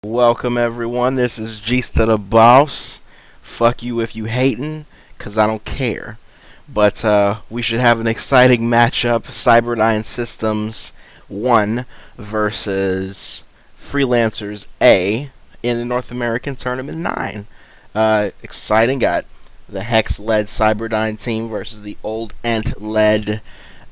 Welcome everyone, this is G's to the Boss. Fuck you if you hatin', cause I don't care. But we should have an exciting matchup. Cyberdyne Systems 1 versus Freelancers A in the North American Tournament 9. Exciting, got the Hex-led Cyberdyne team versus the Old Ent-led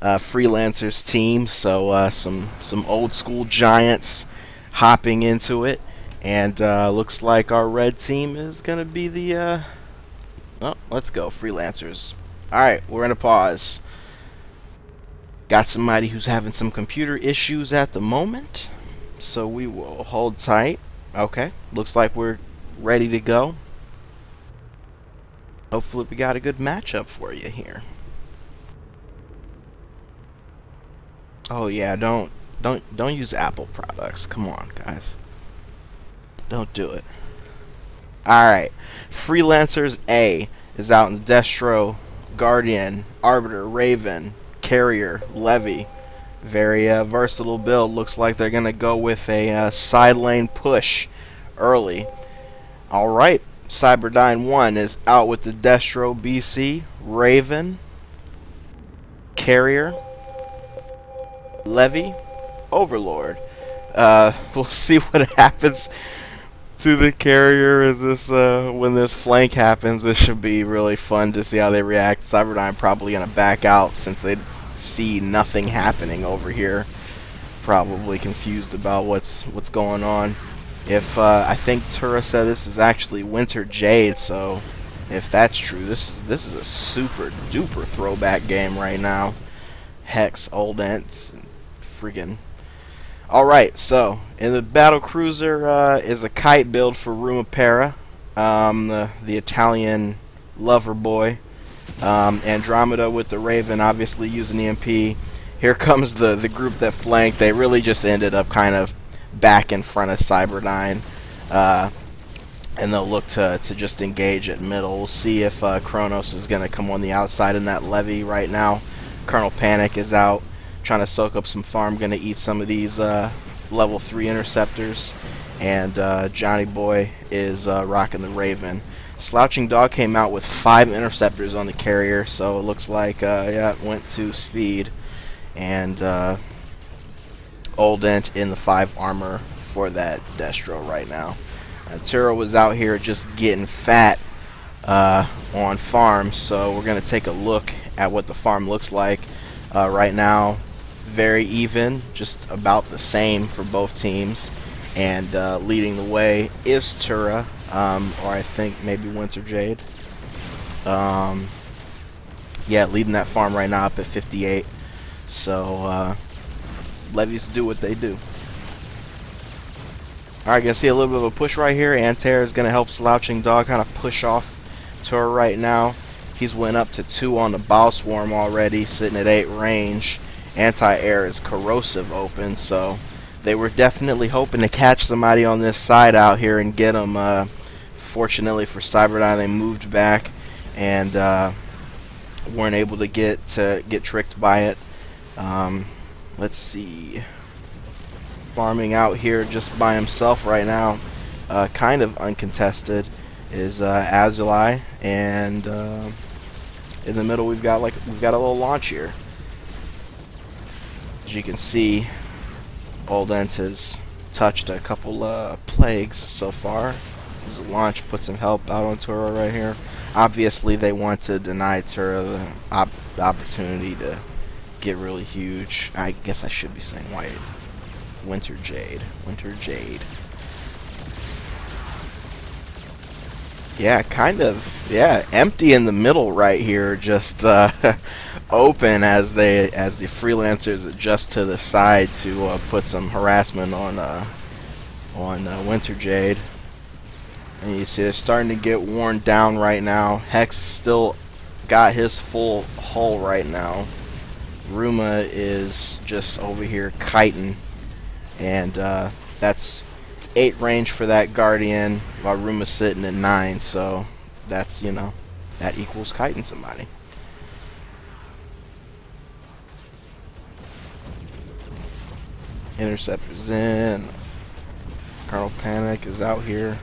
Freelancers team. So some old school giants hopping into it. And looks like our red team is going to be the... Oh, let's go, Freelancers. Alright, we're going to pause. Got somebody who's having some computer issues at the moment. So we will hold tight. Okay, looks like we're ready to go. Hopefully we got a good matchup for you here. Oh yeah, don't use Apple products. Come on, guys. Don't do it. Alright. Freelancers A is out in the Destro, Guardian, Arbiter, Raven, Carrier, Levy. Very versatile build. Looks like they're going to go with a side lane push early. Alright. Cyberdyne 1 is out with the Destro, BC, Raven, Carrier, Levy, Overlord. We'll see what happens to the Carrier is this when this flank happens. This should be really fun to see how they react. Cyberdyne probably gonna back out since they see nothing happening over here. Probably confused about what's going on. If I think Tura said this is actually Winter Jade, so if that's true, this is a super duper throwback game right now. Hex, Old Ents, friggin'. Alright, so in the battle cruiser is a kite build for Rumapera, the Italian lover boy. Andromeda with the Raven, obviously using EMP. Here comes the group that flanked. They really just ended up kind of back in front of Cyberdyne, and they'll look to just engage at middle. We'll see if Kronos is going to come on the outside in that levy right now. Colonel Panic is out, trying to soak up some farm, going to eat some of these level 3 interceptors, and Johnny Boy is rocking the Raven. Slouching Dog came out with 5 interceptors on the Carrier, so it looks like yeah, it went to speed, and Old Ent in the 5 armor for that Destro right now. Turo was out here just getting fat on farm, so we're going to take a look at what the farm looks like right now. Very even, just about the same for both teams, and leading the way is Tura, or I think maybe Winter Jade. Yeah, leading that farm right now up at 58. So levies do what they do. Alright, gonna see a little bit of a push right here. Antair is gonna help Slouching Dog kind of push off Tura right now. He's went up to 2 on the Bow Swarm already, sitting at 8 range. Anti-air is corrosive open, so they were definitely hoping to catch somebody on this side out here and get them. Fortunately for Cyberdyne, they moved back and weren't able to get tricked by it. Let's see. Farming out here just by himself right now, kind of uncontested, is Azuli, and in the middle we've got a little launch here. As you can see, Old Ent has touched a couple plagues so far. There's a launch, put some help out on Tura right here. Obviously, they want to deny Tura the opportunity to get really huge. I guess I should be saying white. Winter Jade. Winter Jade. Yeah, kind of. Yeah, empty in the middle right here. Just open as the Freelancers adjust to the side to put some harassment on Winter Jade. And you see they're starting to get worn down right now. Hex still got his full hull right now. Ruma is just over here kiting, and that's 8 range for that Guardian, while Ruma's sitting at 9. So that's, you know, that equals kiting somebody. Interceptors in. Colonel Panic is out here.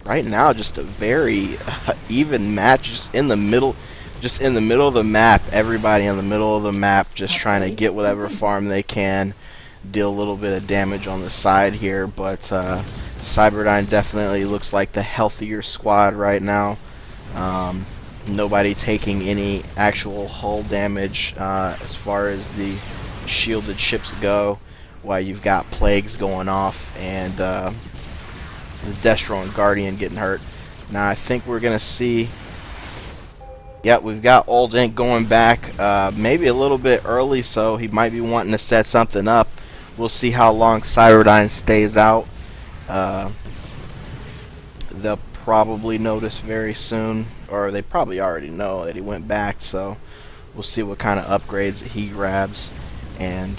Right now, just a very even match, just in the middle of the map. Everybody in the middle of the map just trying to get whatever farm they can, deal a little bit of damage on the side here, but Cyberdyne definitely looks like the healthier squad right now. Nobody taking any actual hull damage as far as the shielded ships go, while you've got plagues going off and the Destro and Guardian getting hurt. Now I think we're gonna see, yep, we've got Old Ink going back, maybe a little bit early, so he might be wanting to set something up. We'll see how long Cyberdyne stays out. They'll probably notice very soon, or they probably already know that he went back, so we'll see what kind of upgrades he grabs and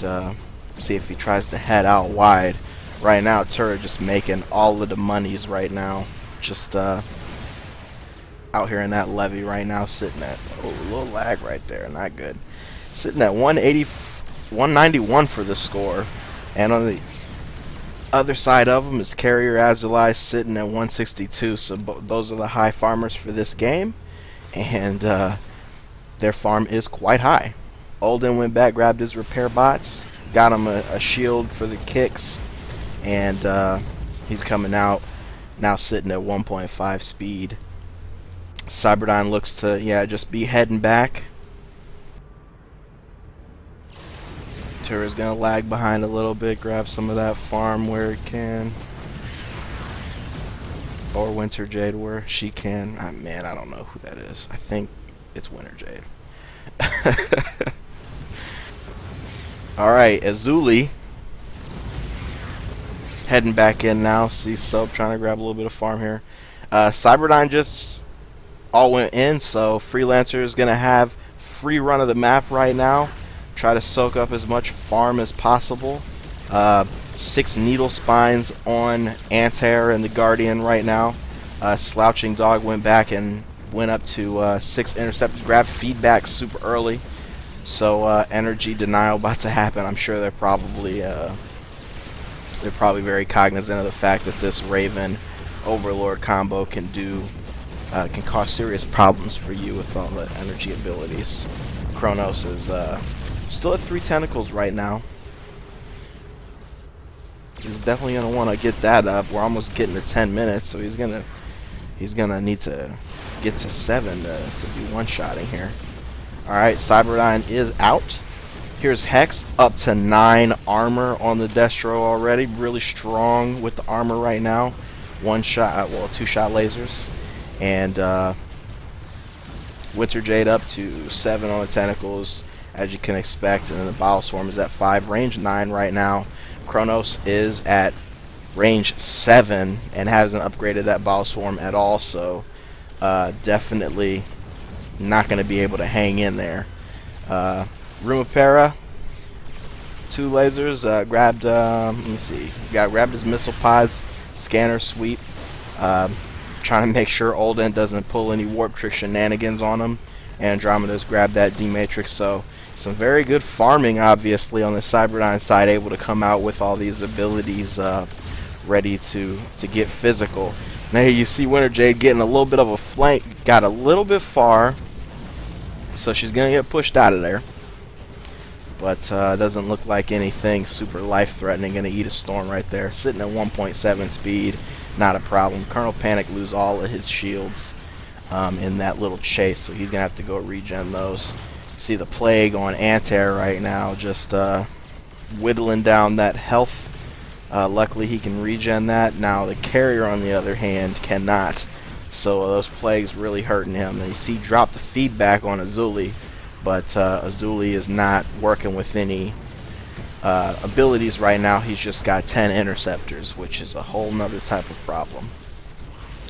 see if he tries to head out wide. Right now, Turret just making all of the monies right now. Just out here in that levy right now, sitting at, oh, a little lag right there, not good. Sitting at 191 for the score. And on the other side of him is Carrier Azulai sitting at 162. So those are the high farmers for this game. And their farm is quite high. Olden went back, grabbed his repair bots, got him a shield for the kicks. And he's coming out now, sitting at 1.5 speed. Cyberdyne looks to, yeah, just be heading back. Turret's gonna lag behind a little bit, grab some of that farm where it can, or Winter Jade where she can. Man, I don't know who that is. I think it's Winter Jade. Alright, Azuli heading back in now. See Soap trying to grab a little bit of farm here. Cyberdyne just all went in, so Freelancer is going to have free run of the map right now. Try to soak up as much farm as possible. 6 needle spines on Antair and the Guardian right now. Slouching Dog went back and went up to 6 interceptors. Grab feedback super early. So energy denial about to happen. I'm sure they're probably very cognizant of the fact that this Raven Overlord combo can cause serious problems for you with all the energy abilities. Kronos is still at 3 tentacles right now. He's definitely gonna want to get that up. We're almost getting to 10 minutes, so he's gonna need to get to 7 to be one-shotting here. All right, Cyberdyne is out. Here's Hex, up to 9 armor on the Destro already. Really strong with the armor right now. 1-shot, well, 2-shot lasers. And Winter Jade up to 7 on the tentacles, as you can expect. And then the Bile Swarm is at 5, range 9 right now. Kronos is at range 7 and hasn't upgraded that Bile Swarm at all, so definitely not going to be able to hang in there. Rumapera, 2 lasers, grabbed, let me see, grabbed his missile pods, scanner sweep, trying to make sure Olden doesn't pull any warp trick shenanigans on him. Andromeda's grabbed that D-Matrix, so some very good farming, obviously, on the Cyberdyne side, able to come out with all these abilities ready to get physical. Now here you see Winter Jade getting a little bit of a flank, got a little bit far, so she's going to get pushed out of there. But doesn't look like anything super life-threatening. Going to eat a storm right there. Sitting at 1.7 speed, not a problem. Colonel Panic lose all of his shields in that little chase, so he's going to have to go regen those. See the Plague on Antair right now, just whittling down that health. Luckily he can regen that. Now the Carrier, on the other hand, cannot. So those Plagues really hurting him. And you see drop the feedback on Azuli. But Azuli is not working with any abilities right now. He's just got 10 interceptors, which is a whole nother type of problem.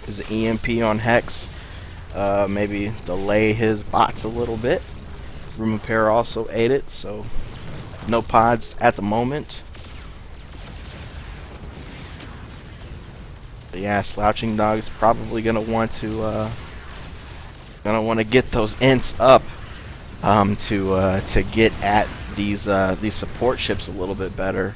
There's an EMP on Hex. Maybe delay his bots a little bit. Rumapera also ate it, so no pods at the moment. But yeah, Slouching Dog is probably gonna want to get those ints up. To get at these support ships a little bit better.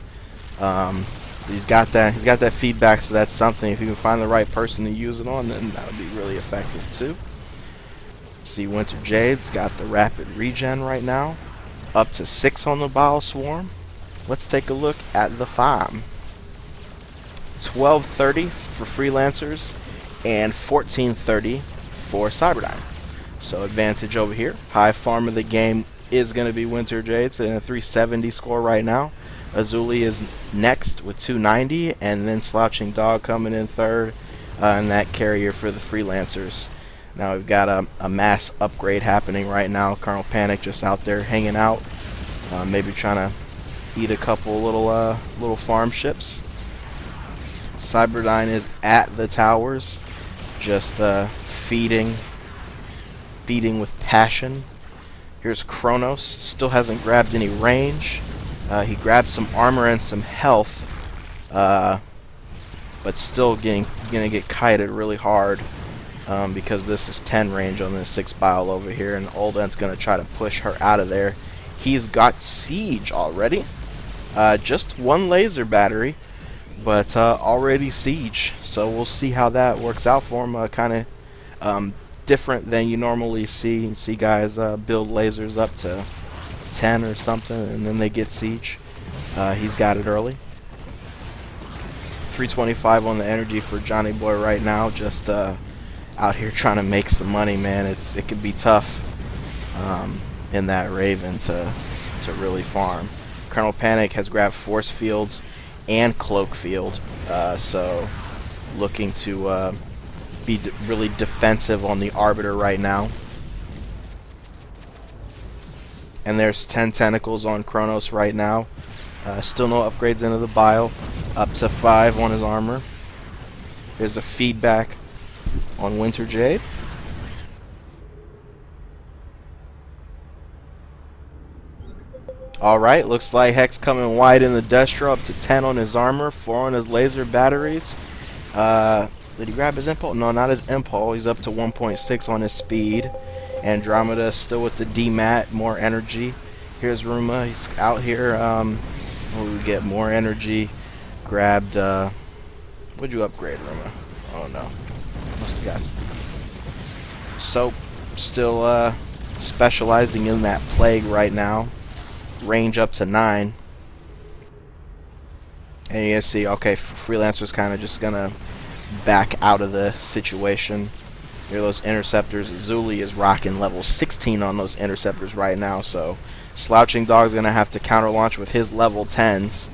He's got that feedback, so that's something. If you can find the right person to use it on, then that would be really effective too. See, Winter Jade's got the rapid regen right now, up to 6 on the Bile Swarm. Let's take a look at the farm. 1230 for freelancers and 1430 for Cyberdyne. So advantage over here. High farm of the game is going to be Winter Jade's in a 370 score right now. Azuli is next with 290, and then Slouching Dog coming in third, and that carrier for the freelancers. Now we've got a mass upgrade happening right now. Colonel Panic just out there hanging out, maybe trying to eat a couple little farm ships. Cyberdyne is at the towers, just feeding with passion. Here's Kronos, still hasn't grabbed any range. He grabbed some armor and some health, but still gonna get kited really hard because this is 10 range on this 6 bile over here, and Oldent's gonna try to push her out of there. He's got siege already, just 1 laser battery, but already siege. So we'll see how that works out for him. Kind of different than you normally see. You see guys build lasers up to 10 or something, and then they get siege. He's got it early. 325 on the energy for Johnny Boy right now, just out here trying to make some money, man. It can be tough in that Raven to really farm. Colonel Panic has grabbed force fields and cloak field, so looking to be really defensive on the Arbiter right now. And there's 10 tentacles on Kronos right now. Still no upgrades into the bile. Up to 5 on his armor. There's a feedback on Winter Jade. Alright, looks like Hex coming wide in the Destro, up to 10 on his armor, 4 on his laser batteries. Did he grab his impulse? No, not his impulse. He's up to 1.6 on his speed. Andromeda still with the DMAT, more energy. Here's Ruma, he's out here. We get more energy. Grabbed, what'd you upgrade, Ruma? Oh no, must have got speed. Soap still specializing in that plague right now. Range up to 9. And you can see, okay, Freelancer's kind of just gonna back out of the situation. Here are those interceptors. Azuli is rocking level 16 on those interceptors right now, so Slouching Dog's gonna have to counter launch with his level 10s.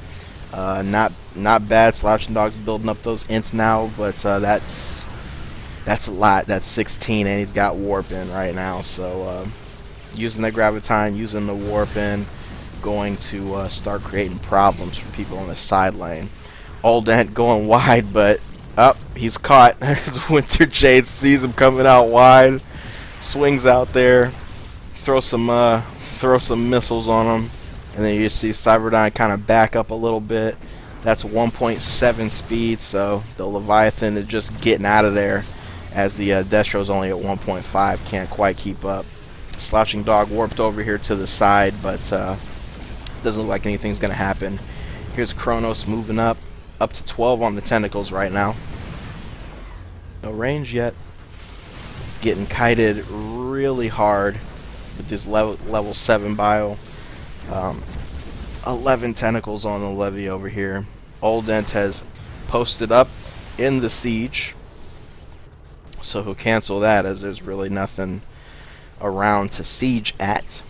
Not bad. Slouching Dog's building up those ints now, but that's a lot. That's 16, and he's got warp in right now. So using the graviton, using the warp in, going to start creating problems for people on the side lane. Oldent going wide, but he's caught. There's Winter Jade, sees him coming out wide, swings out there, throw some missiles on him, and then you see Cyberdyne kind of back up a little bit. That's 1.7 speed, so the Leviathan is just getting out of there, as the Destro's only at 1.5, can't quite keep up. Slouching Dog warped over here to the side, but doesn't look like anything's going to happen. Here's Kronos moving up to 12 on the tentacles right now. No range yet. Getting kited really hard with this level 7 bio. 11 tentacles on the levy over here. Oldent has posted up in the siege, so he'll cancel that, as there's really nothing around to siege at.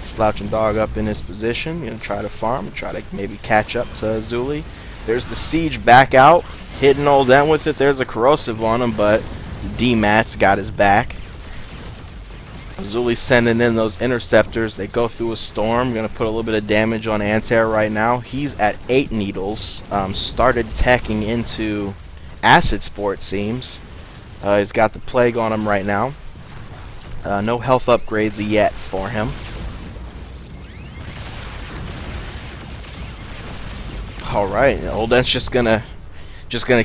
Slouching Dog up in his position, gonna try to farm, try to maybe catch up to Azuli. There's the siege back out, hitting Oldent with it. There's a corrosive on him, but D-Mat's got his back. Azuli's sending in those interceptors. They go through a storm. Gonna put a little bit of damage on Antair right now. He's at 8 needles. Started teching into Acid Sport, seems. He's got the plague on him right now. No health upgrades yet for him. Alright, Oldent's just gonna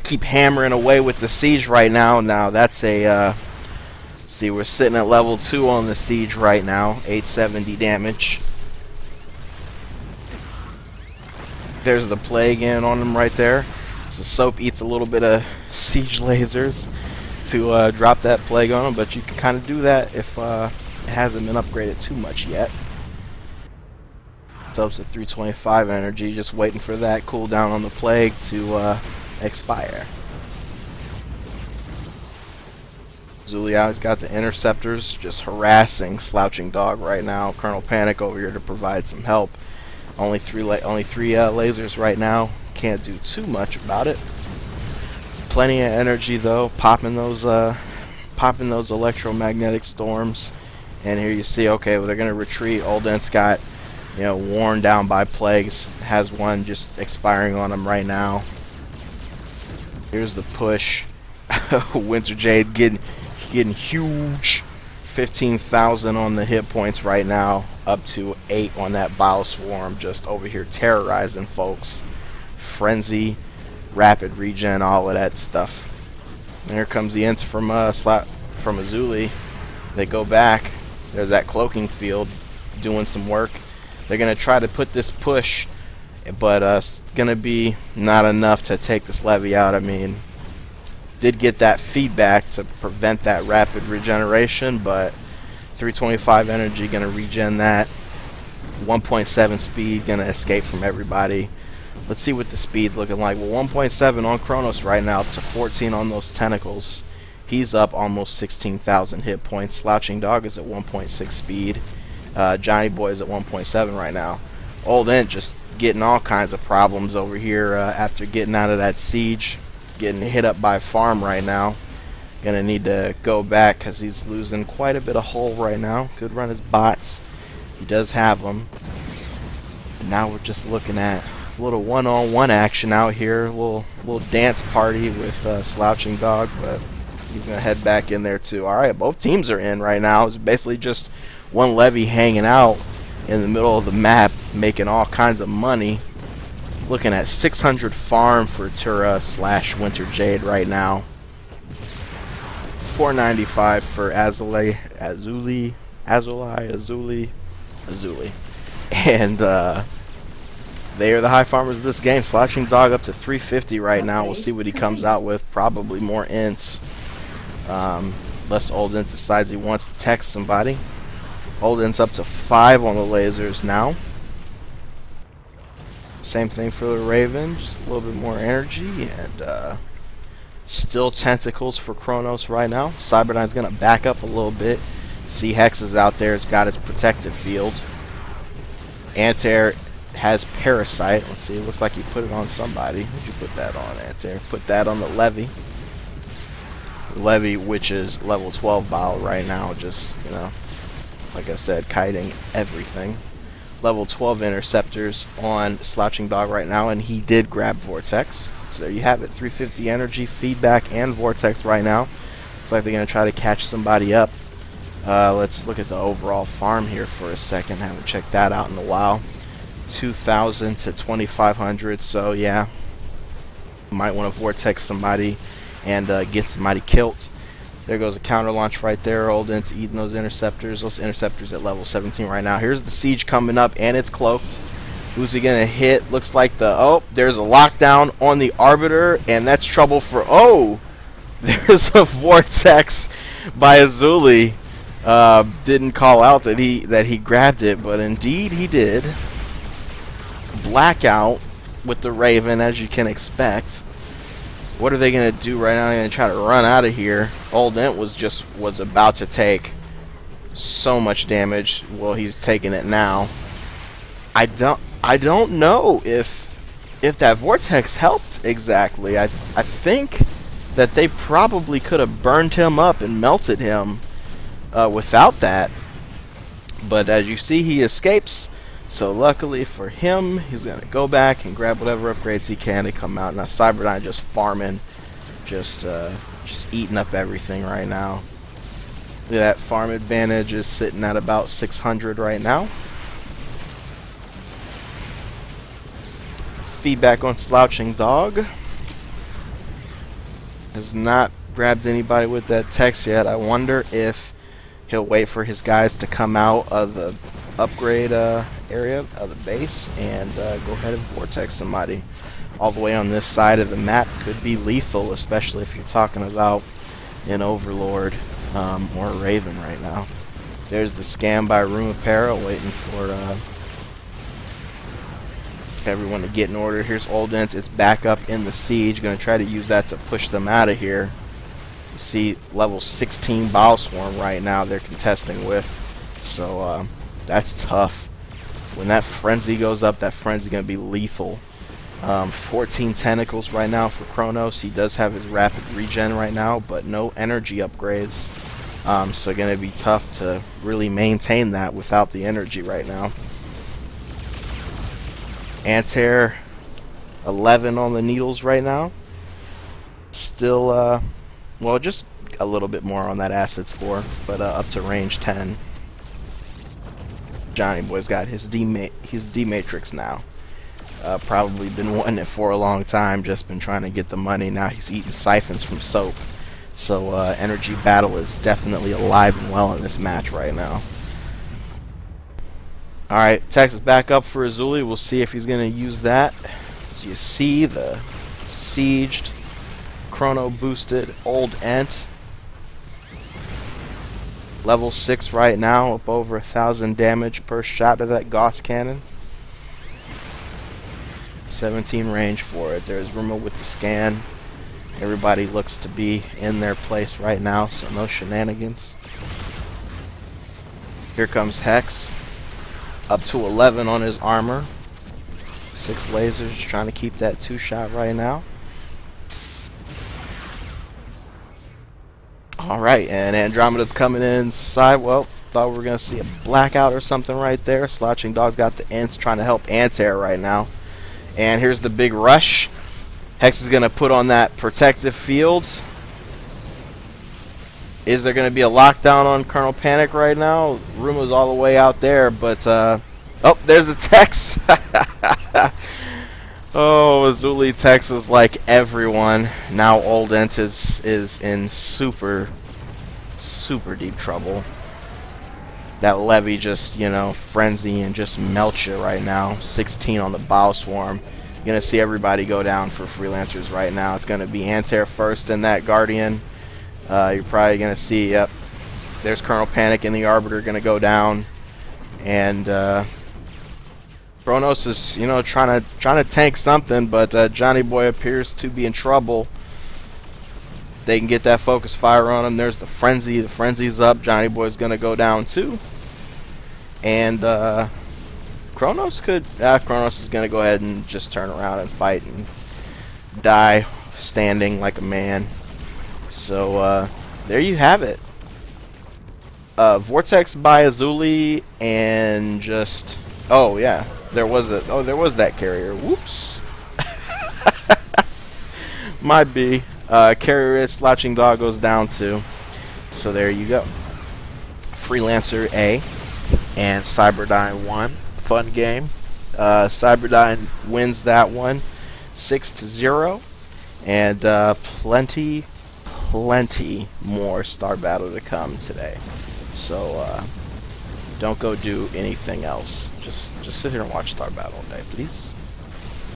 keep hammering away with the siege right now. Now that's a See, we're sitting at level 2 on the siege right now, 870 damage. There's the plague in on him right there. So Soap eats a little bit of siege lasers to drop that plague on him, but you can kind of do that if it hasn't been upgraded too much yet. Soap's at 325 energy, just waiting for that cooldown on the plague to expire. Zulia's got the interceptors just harassing Slouching Dog right now. Colonel Panic over here to provide some help. Only three lasers right now. Can't do too much about it. Plenty of energy though, popping those electromagnetic storms. And here you see, okay, well, they're gonna retreat. Oldent's got, you know, worn down by plagues. Has one just expiring on him right now. Here's the push. Winter Jade getting huge. 15,000 on the hit points right now, up to 8 on that Bile Swarm, just over here terrorizing folks. Frenzy, rapid regen, all of that stuff. And here comes the int from Azuli. They go back. There's that cloaking field doing some work. They're gonna try to put this push, but it's gonna be not enough to take this levy out. I mean, did get that feedback to prevent that rapid regeneration, but 325 energy gonna regen that. 1.7 speed gonna escape from everybody. Let's see what the speed's looking like. Well, 1.7 on Kronos right now, up to 14 on those tentacles. He's up almost 16,000 hit points. Slouching Dog is at 1.6 speed. Johnny Boy is at 1.7 right now. Old Int just getting all kinds of problems over here after getting out of that siege. Getting hit up by farm right now. Gonna need to go back because he's losing quite a bit of hull right now. Could run his bots. He does have them. And now we're just looking at a little one-on-one action out here. A little dance party with Slouching Dog, but he's gonna head back in there too. All right, both teams are in right now. It's basically just one levy hanging out in the middle of the map, making all kinds of money. Looking at 600 farm for Tura / Winter Jade right now. 495 for Azuli. And they are the high farmers of this game. Slouching Dog up to 350 right now. We'll see what he comes out with. Probably more ints. Unless Old Int decides he wants to text somebody. Old Int's up to 5 on the lasers now. Same thing for the Raven, just a little bit more energy, and still tentacles for Kronos right now. Cyberdyne's going to back up a little bit. See Hex is out there, it's got its protective field. Antair has Parasite. Let's see, it looks like he put it on somebody. Who'd you put that on, Antair? Put that on the Levy. Levy, which is level 12 Bile right now, just, you know, like I said, kiting everything. Level 12 interceptors on Slouching Dog right now, and he did grab Vortex. So there you have it, 350 energy, feedback, and Vortex right now. Looks like they're going to try to catch somebody up. Let's look at the overall farm here for a second. Haven't checked that out in a while. 2,000 to 2,500, so yeah. Might want to Vortex somebody and get somebody killed. There goes a counter launch right there. Old Int's eating those interceptors. Those interceptors at level 17 right now. Here's the siege coming up, and it's cloaked. Who's he gonna hit? Looks like there's a lockdown on the Arbiter, and that's trouble for. Oh, there's a Vortex by Azuli. Didn't call out that he grabbed it, but indeed he did. Blackout with the Raven, as you can expect. What are they going to do right now? They're going to try to run out of here. Old Int was about to take so much damage. Well, he's taking it now. I don't know if that Vortex helped exactly. I think that they probably could have burned him up and melted him without that. But as you see, he escapes. So luckily for him, he's going to go back and grab whatever upgrades he can to come out. Now Cyberdyne just farming, just eating up everything right now. Look at that, farm advantage is sitting at about 600 right now. Feedback on Slouching Dog has not grabbed anybody with that text yet. I wonder if he'll wait for his guys to come out of the upgrade area of the base and go ahead and vortex somebody. All the way on this side of the map could be lethal, especially if you're talking about an Overlord or a Raven right now. There's the scan by Room Apparel waiting for everyone to get in order. Here's Oldent. It's back up in the siege. Going to try to use that to push them out of here. You see level 16 Bile Swarm right now they're contesting with. So that's tough. When that Frenzy goes up, that Frenzy going to be lethal. 14 tentacles right now for Kronos. He does have his rapid regen right now, but no energy upgrades. So going to be tough to really maintain that without the energy right now. Antair 11 on the needles right now. Still, well, just a little bit more on that acid score, but up to range 10. Johnny Boy's got his D-Matrix now. Probably been wanting it for a long time, just been trying to get the money. Now he's eating siphons from soap. So energy battle is definitely alive and well in this match right now. Alright, Texas back up for Azuli. We'll see if he's going to use that. As you see, the sieged, chrono boosted Old Ent. Level 6 right now, up over 1,000 damage per shot of that Gauss cannon. 17 range for it. There's Ruma with the scan. Everybody looks to be in their place right now, so no shenanigans. Here comes Hex. Up to 11 on his armor. 6 lasers, trying to keep that 2-shot right now. Alright, and Andromeda's coming inside. Well, thought we were going to see a blackout or something right there. Slouching Dog's got the Ents trying to help Antair right now. And here's the big rush. Hex is going to put on that protective field. Is there going to be a lockdown on Colonel Panic right now? Rumo's all the way out there, but oh, there's a text. Oh, Azuli Texas, like everyone. Now Old Ent is in super deep trouble. That Levy just, you know, frenzy and just melts you right now. 16 on the Bile Swarm. You're going to see everybody go down for Freelancers right now. It's going to be Antair first and that Guardian. You're probably going to see, yep, there's Colonel Panic and the Arbiter going to go down. And Kronos is, you know, trying to tank something, but Johnny Boy appears to be in trouble. They can get that focus fire on him. There's the Frenzy. The Frenzy's up. Johnny Boy's going to go down too. And Kronos Kronos is going to go ahead and just turn around and fight and die standing like a man. So there you have it. Vortex by Azuli and just, oh yeah, there was that carrier. Whoops. Might be. Carrier is Slouching Dog goes down too. So there you go. Freelancer A and Cyberdyne 1. Fun game. Cyberdyne wins that one 6-0. And plenty more Star Battle to come today. So don't go do anything else. Just sit here and watch Star Battle all day, please.